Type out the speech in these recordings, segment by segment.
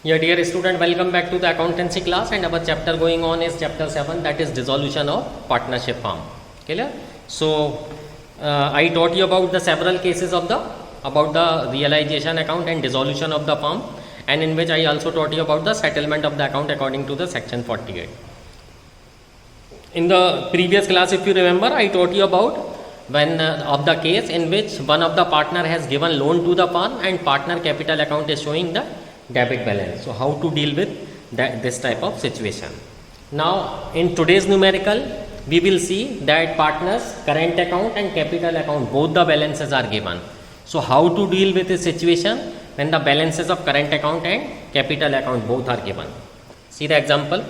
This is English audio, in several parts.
Yeah, dear student, welcome back to the accountancy class, and our chapter going on is chapter 7, that is dissolution of partnership firm. Clear? So, I taught you about the several cases of about the realization account and dissolution of the firm, and in which I also taught you about the settlement of the account according to the section 48. In the previous class, if you remember, I taught you about when of the case in which one of the partner has given loan to the firm and partner capital account is showing the debit balance. So how to deal with this type of situation. Now in today's numerical, we will see that partners current account and capital account, both the balances are given. So how to deal with this situation when the balances of current account and capital account both are given. See the example.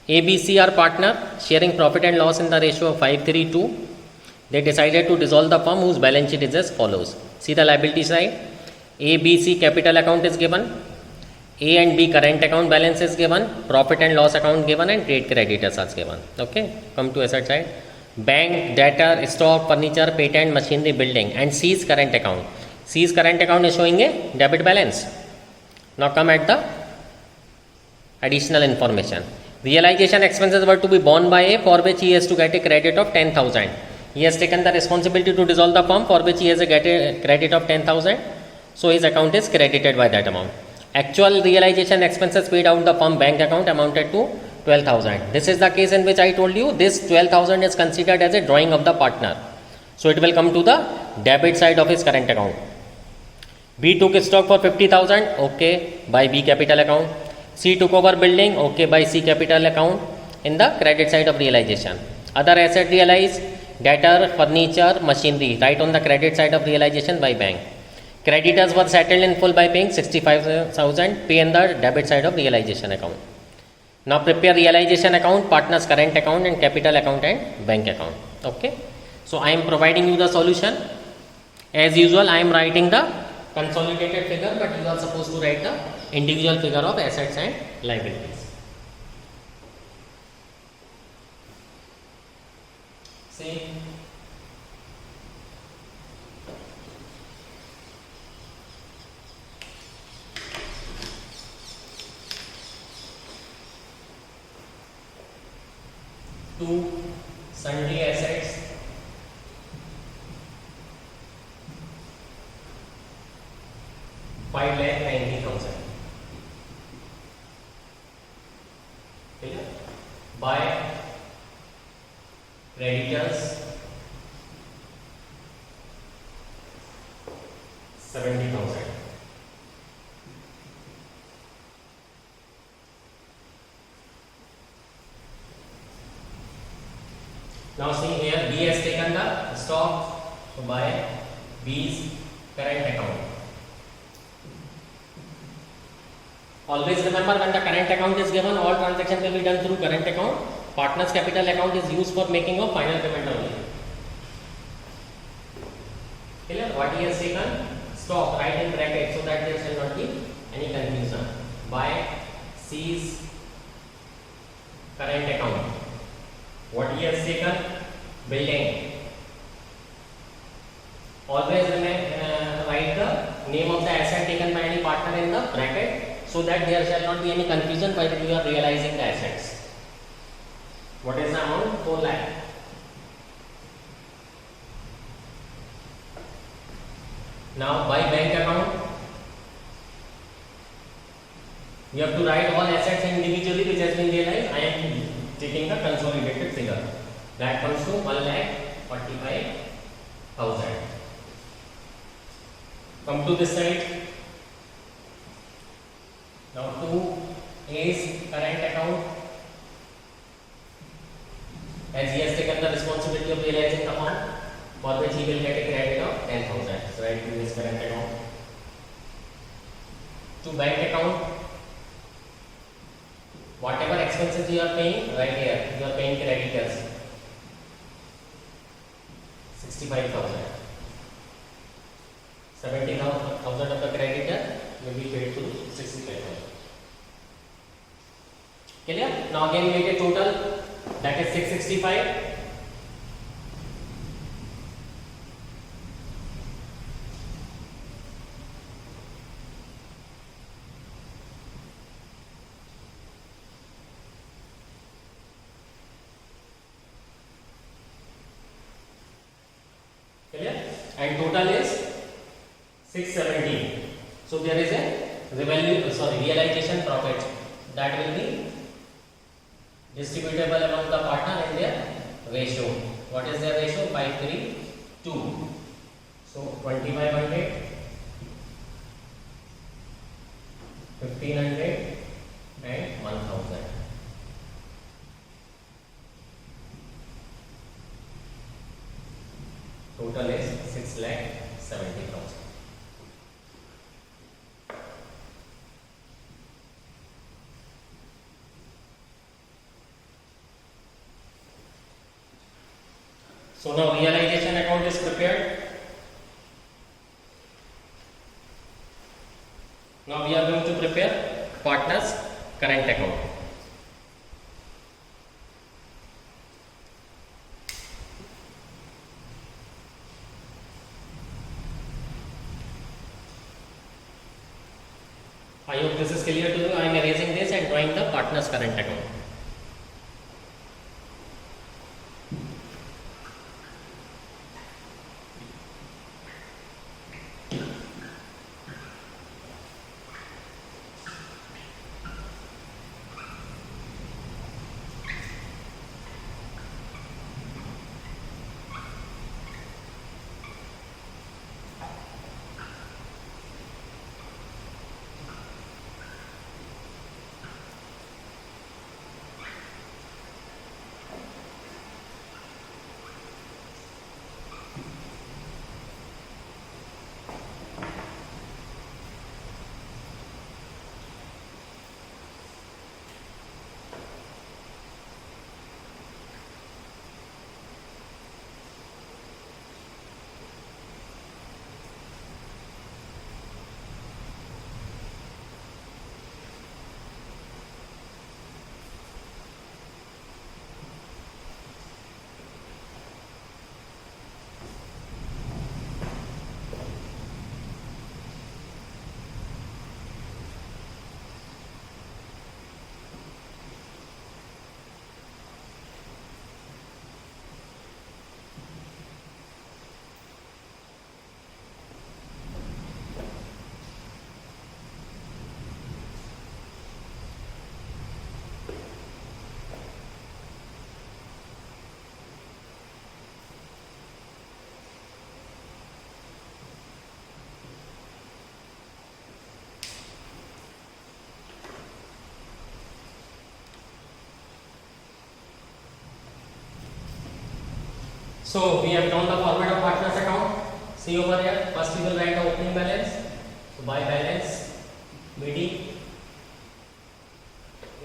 ABC are partner sharing profit and loss in the ratio of 5:3:2. They decided to dissolve the firm whose balance sheet is as follows. See the liability side. A, B, C capital account is given. A and B current account balance is given. Profit and loss account given, and trade creditors are given. Okay. Come to asset side. Bank, debtor, stock, furniture, patent, machinery, building, and C's current account. C's current account is showing a debit balance. Now come at the additional information. Realization expenses were to be borne by A, for which he has to get a credit of 10,000. He has taken the responsibility to dissolve the firm, for which he has a get a credit of 10,000. So his account is credited by that amount. Actual realization expenses paid out the firm bank account amounted to 12,000. This is the case in which I told you this 12,000 is considered as a drawing of the partner. So it will come to the debit side of his current account. B took stock for 50,000. Okay, by B capital account. C took over building. Okay, by C capital account in the credit side of realization. Other asset realized, debtor, furniture, machinery, right on the credit side of realization by bank. Creditors were settled in full by paying 65,000, pay in the debit side of realization account. Now prepare realization account, partners current account, and capital account and bank account. Okay. So I am providing you the solution. As usual, I am writing the consolidated figure, but you are supposed to write the individual figure of assets and liabilities. See. Two sundry assets, ₹5,90,000. By creditors 70,000. Now see here, B has taken the stock, so by B's current account. Always remember, when the current account is given, all transactions will be done through current account. Partners capital account is used for making of final payment only. Clear? What he has taken? Stock, right in bracket, so that there shall not be any confusion. By C's current account. What he has taken? Building. Always write the name of the asset taken by any partner in the bracket, so that there shall not be any confusion while you are realizing the assets. What is the amount? 4 lakh. Now by bank account, you have to write all assets individually which has been realized. I am taking the consolidated figure. That comes to 1,45,000. Come to this side. Now 2 is current account, as he has taken the responsibility of realizing the fund, for which he will get a credit of 10,000. So write to his current account. To bank account, whatever expenses you are paying, right here, you are paying creditors 65,000. 70,000 of the creditor will be paid to 65,000. Clear? Now again we get a total, that is 665. 617. So there is a realization profit that will be distributable among the partner in their ratio. What is their ratio? 5:3:2. So 2500, 1500 and 1000. Total is 6,70,000. So now realization account is prepared. Now we are going to prepare partner's current account. I hope this is clear to you. I am erasing this and drawing the partner's current account. So we have drawn the format of partner's account. See over here. First we will write the opening balance. So by balance, BD.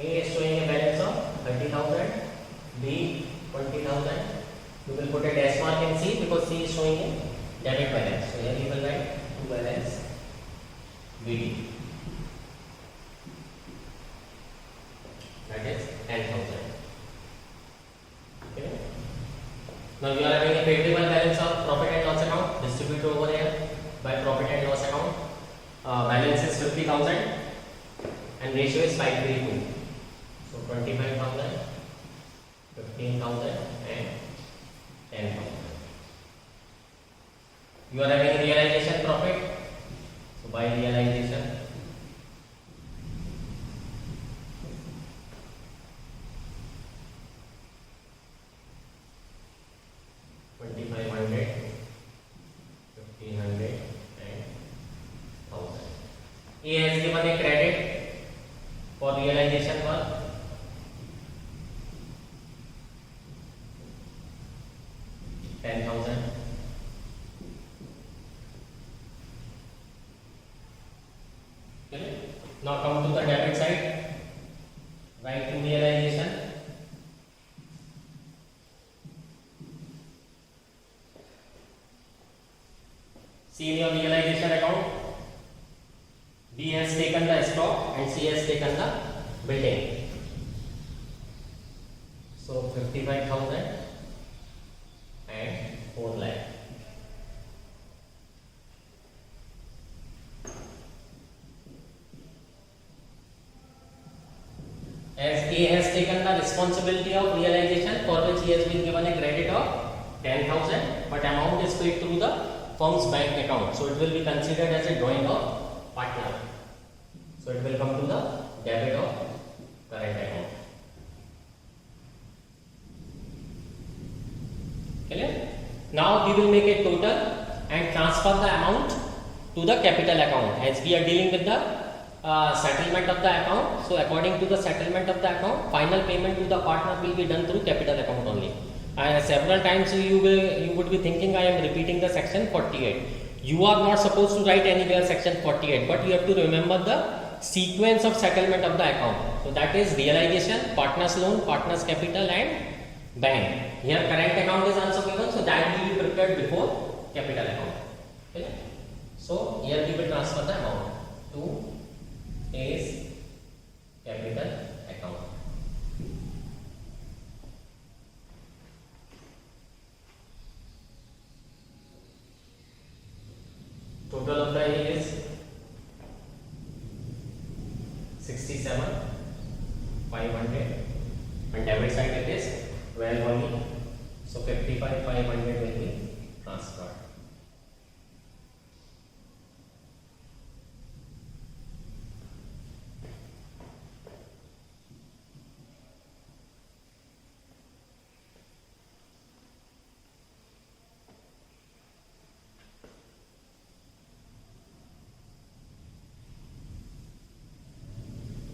A is showing a balance of 30,000. B 20,000. We will put a dash mark in C because C is showing a debit balance. So here we will write to balance BD. That is 10,000. Okay. Now you are having a favorable balance of profit and loss account. Distribute over here by profit and loss account. Balance is 50,000 and ratio is 5:3:2. So 25,000, 15,000 and 10,000. You are having realization profit. So by realization, A has given a credit for realization work. $10,000. Okay. Now come to the debit side. Write to realization. See in your realization account. B has taken the stock and C has taken the building. So 55,000 and 4 lakh. As A has taken the responsibility of realization, for which he has been given a credit of 10,000, but amount is paid through the firm's bank account. So it will be considered as a drawing of partner. So it will come to the debit of current account. Clear? Now we will make a total and transfer the amount to the capital account, as we are dealing with the settlement of the account. So according to the settlement of the account, final payment to the partner will be done through capital account only. Several times you would be thinking I am repeating the section 48. You are not supposed to write anywhere section 48, but you have to remember the sequence of settlement of the account. So that is realization, partner's loan, partner's capital and bank. Here current account is also given, so that will be prepared before capital account. Okay? So here we will transfer the amount to A's capital account. Total of the A is 67,500 and debit side it is 12 only. So 55,500 will be transferred.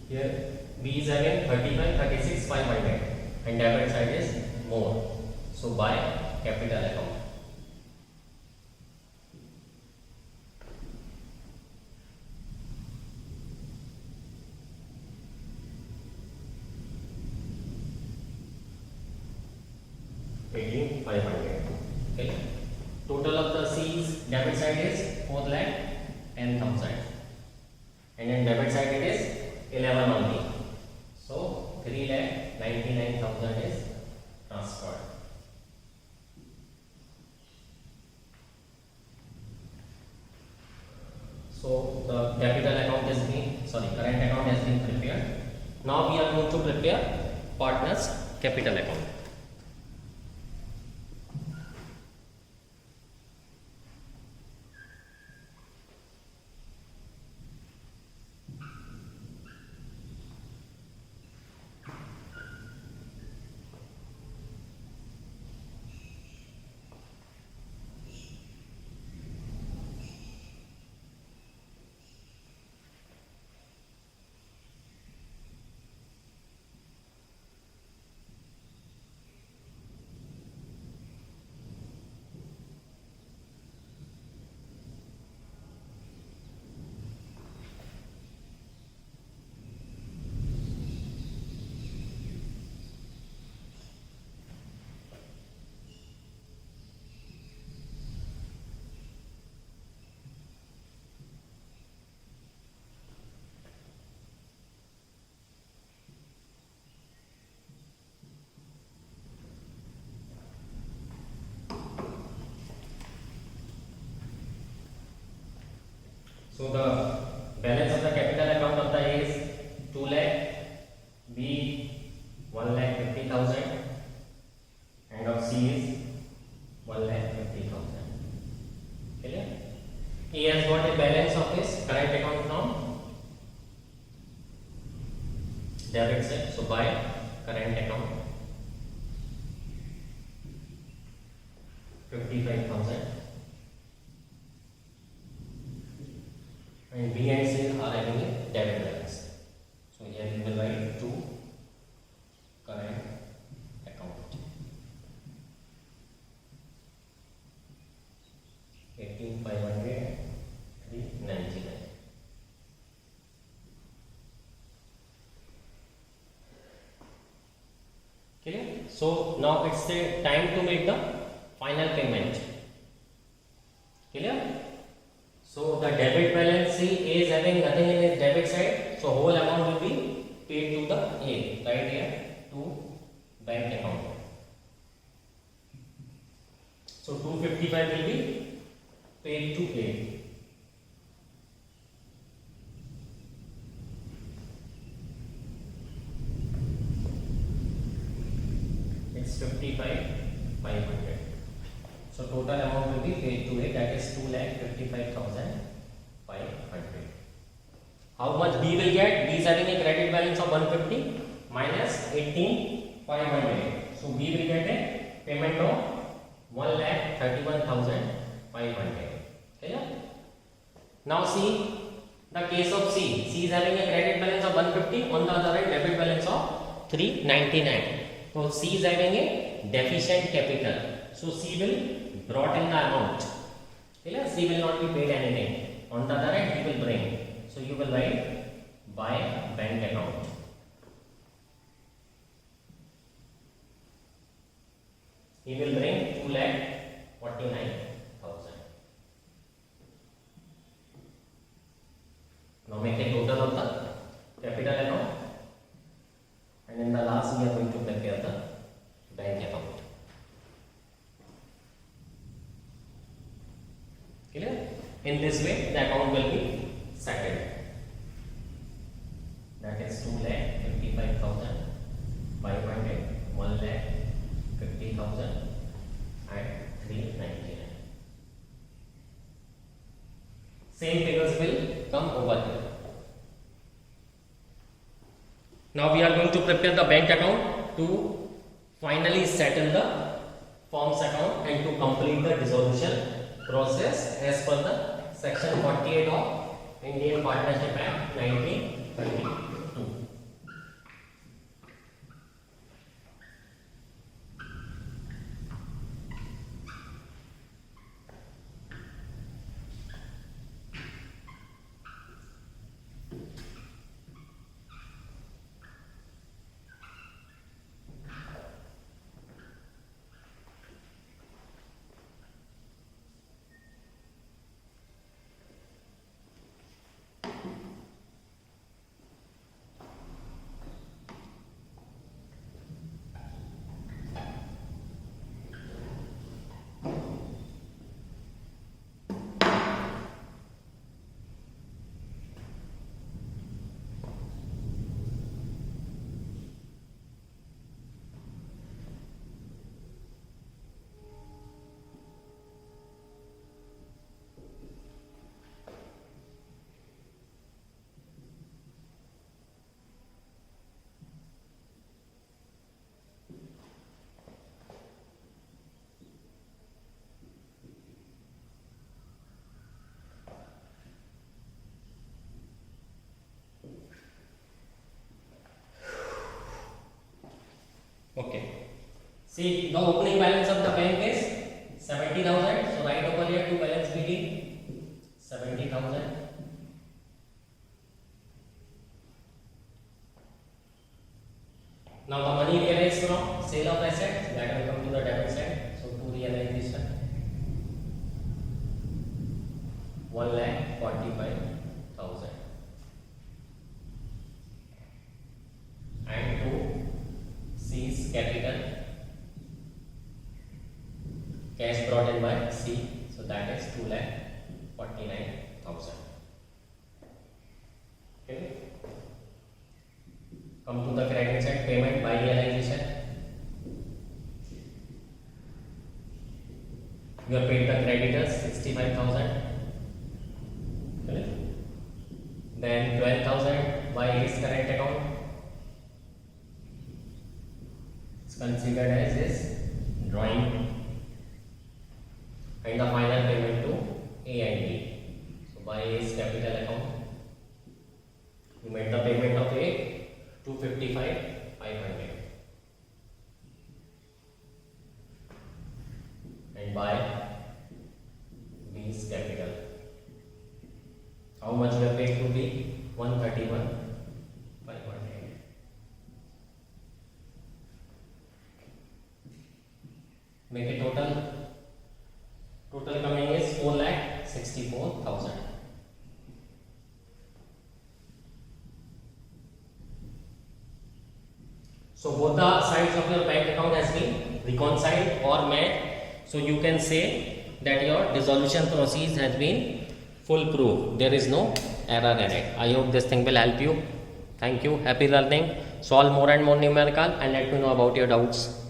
Here B is having 35, 36, 500 and debit side is more. So by capital account. Okay. Total of the C's debit side is 4,10,000 and then debit side it is 11 only. So 3,99,000 is transferred. So the capital account is current account has been prepared. Now we are going to prepare partner's capital account. So the balance of the capital account of the A is 2 lakh, B 1,50,000 and of C is 1,50,000. Clear? A has got a balance of his current account from debit side, so by current account 55,000. And B and C are having a debit balance. So here we will write to current account 18,500, 399. Clear? So now it's the time to make the final payment. Clear? So the debit balance C is having nothing in his debit side, so whole amount will be paid to the A, right here to bank account. So 255 will be paid to A. It's 55,500. So total amount will be paid to it, that is 2,55,500. How much B will get? B is having a credit balance of 150 minus 18,500. So B will get a payment of 1,31,500. Clear? Now see the case of C. C is having a credit balance of 150, on the other hand debit balance of 399. So C is having a deficient capital. So C will brought in the amount. Clear? C will not be paid anything. On the other hand he will bring. So you will write by bank account. He will bring 2,49,000. Now make a total of the capital account, and in the last we are going to prepare the bank account. Clear? In this way the account will be settled. That is 2,55,500, 1,50,000 and 399. Same figures will come over here. Now we are going to prepare the bank account to finally settle the firm's account and to complete the dissolution process as per the section 48 of Indian Partnership Act 1932. Okay. See, the opening balance of the bank is 70,000. So write over here to balance BD 70,000. Now the money realized from sale of assets, that will come to the debit side. So to realization 1,45,000. And to C's capital, cash brought in by C, so that is 2,49,000. Okay. Come to the credit side, payment by realization. You have paid the creditors 65,000. Okay. Then 12,000 by his current account. Considered as his drawing, and the final payment to A and B. So by his capital account, you made the payment of A 255,500, and by B's capital, how much you have paid to B? 131,500. Make a total coming is 4,64,000. So both the sides of your bank account has been reconciled or met. So you can say that your dissolution process has been foolproof. There is no error in it. I hope this thing will help you. Thank you. Happy learning. Solve more and more numerical and let me know about your doubts.